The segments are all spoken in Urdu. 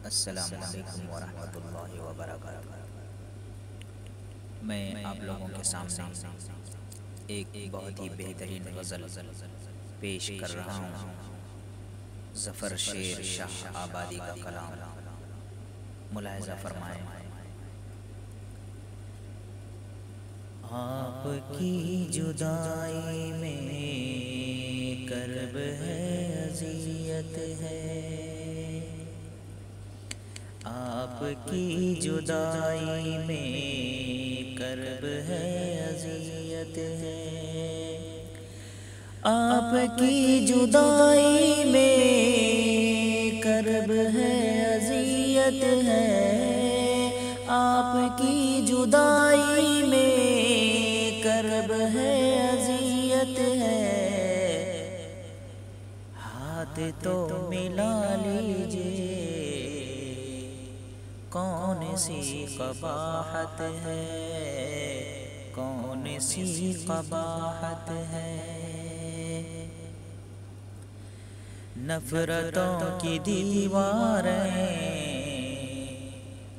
السلام علیکم ورحمۃ اللہ وبرکاتہ۔ میں آپ لوگوں کے سامنے ایک بہت ہی بہترین غزل پیش کر رہا ہوں۔ ظفر شیر شاہ آبادی کا کلام، ملاحظہ فرمائیں۔ آپ کی جدائی میں کرب ہے، اذیت ہے، آپ کی جدائی میں کرب ہے، اذیت ہے، آپ کی جدائی میں کرب ہے، اذیت ہے، آپ کی جدائی میں کرب ہے، اذیت ہے، ہاتھ تو ملا لیجئے، کون سی قباحت ہے، کون سی قباحت ہے، نفرتوں کی دیواریں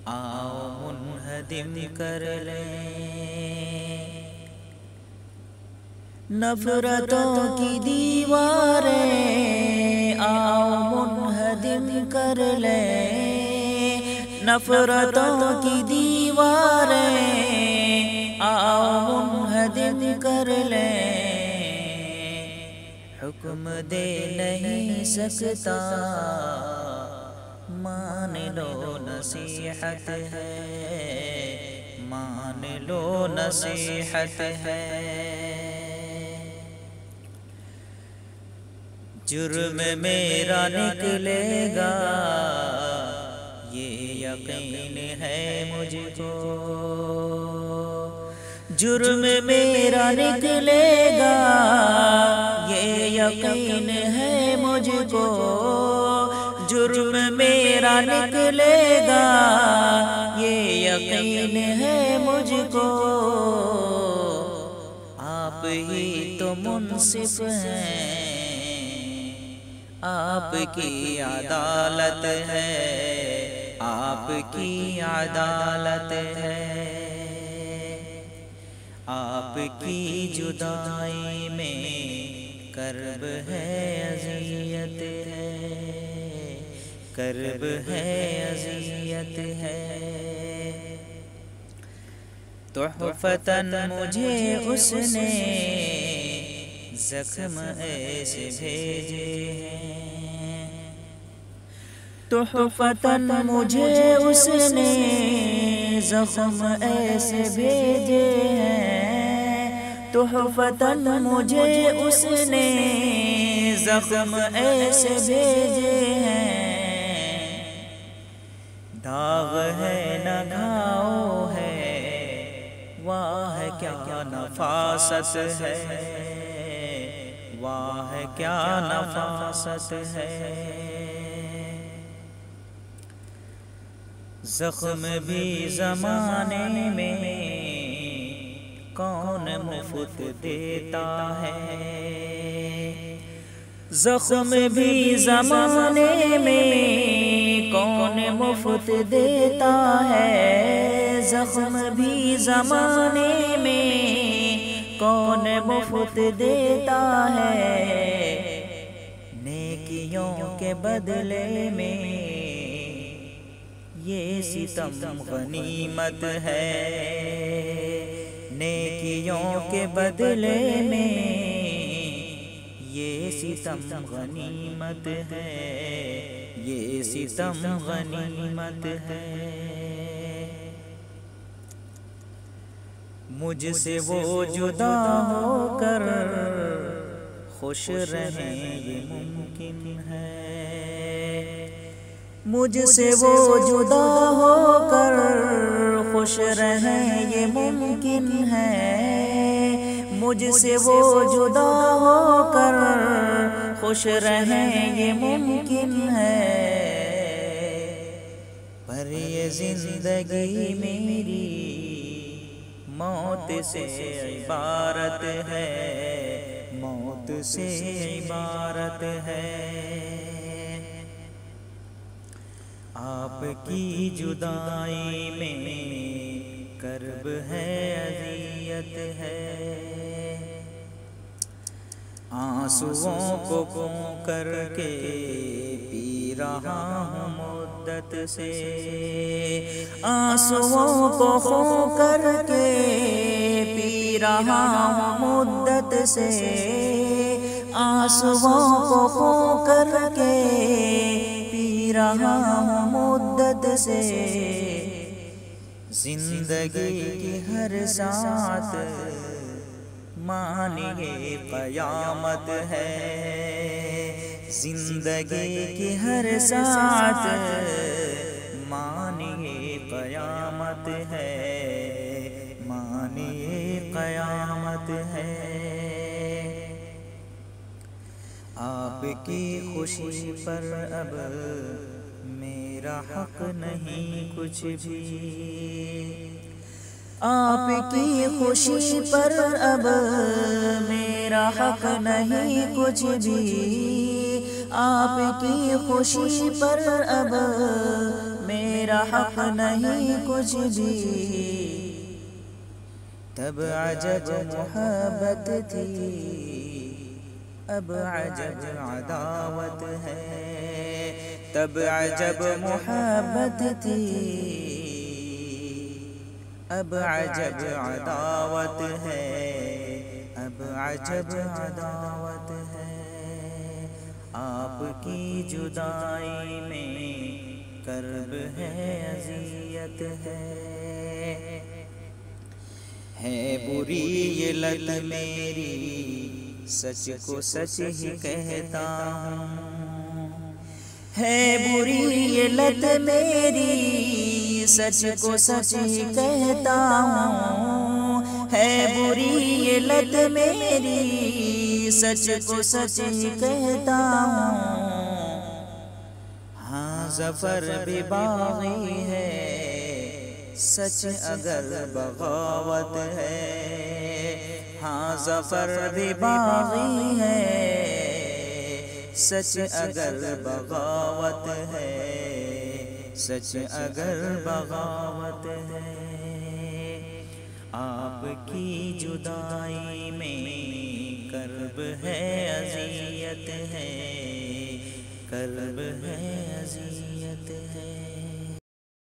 آؤ منہدم کر لیں، نفرتوں کی دیواریں آؤ منہدم کر لیں، نفرتوں کی دیواریں آؤ منہدم کر لیں، حکم دے نہیں سکتا، مان لو نصیحت ہے، مان لو نصیحت ہے، جرم میرا نکلے گا یہ یقین ہے مجھ کو، جرم میرا نکلے گا یہ یقین ہے مجھ کو، جرم میرا نکلے گا یہ یقین ہے مجھ کو، آپ ہی تو منصف ہیں، آپ کی عدالت ہے، آپ کی عدالت ہے، آپ کی جدائی میں کرب ہے، اذیت ہے، کرب ہے، اذیت ہے، تحفتاً مجھے اس نے زخم ایسے بھیجے ہیں، تحفتاً مجھے اس نے زخم ایسے بھیجے ہیں، تحفتاً مجھے اس نے زخم ایسے بھیجے ہیں، داغ ہے نہ گھاؤ ہے، واہ کیا نفاست ہے، واہ کیا نفاست ہے، زخم بھی زمانے میں کون مفت دیتا ہے، زخم بھی زمانے میں کون مفت دیتا ہے، زخم بھی زمانے میں کون مفت دیتا ہے، نیکیوں کے بدلے میں یہ ستم غنیمت ہے، نیکیوں کے بدلے میں یہ ستم غنیمت ہے، یہ ستم غنیمت ہے، مجھ سے وہ جدا ہو کر خوش رہیں یہ ممکن ہے، مجھ سے وہ جدا ہو کر خوش رہیں یہ ممکن ہے، مجھ سے وہ جدا ہو کر خوش رہیں یہ ممکن ہے، پر یہ زندگی میری موت سے عبارت ہے، موت سے عبارت ہے، آپ کی جدائی میں کرب ہے اذیت ہے، آنسوؤں کو کھو کر کے پی رہا ہوں مدت سے، آنسوؤں کو کھو کر کے پی رہا ہوں مدت سے، آنسوؤں کو کھو کر کے پی رہا ہوں مدت سے، زندگی کی ہر ساتھ معنی قیامت ہے، زندگی کی ہر ساتھ معنی قیامت ہے، معنی قیامت ہے۔ آپ کی خوشی پر اب میرا حق نہیں کچھ بھی، آپ کی خوشی پر اب میرا حق نہیں کچھ بھی، آپ کی خوشی پر اب میرا حق نہیں کچھ بھی، تب عجب محبت تھی اب عجب عداوت ہے، تب عجب محبت تھی اب عجب عداوت ہے، اب عجب عداوت ہے۔ آپ کی جدائی میں کرب ہے اذیت ہے بری یہ لت میری، سچ کو سچ ہی کہتا ہوں، ہے بری یہ لت میری، سچ کو سچ ہی کہتا ہوں، ہے بری یہ لت میری، سچ کو سچ ہی کہتا ہوں، ہاں ظفر بھی باغی ہے، سچ اگر بغاوت ہے، ہاں ظفر بھی باغی ہے، سچ اگر بغاوت ہے، سچ اگر بغاوت ہے۔ آپ کی جدائی میں کرب ہے اذیت ہے، کرب ہے اذیت ہے۔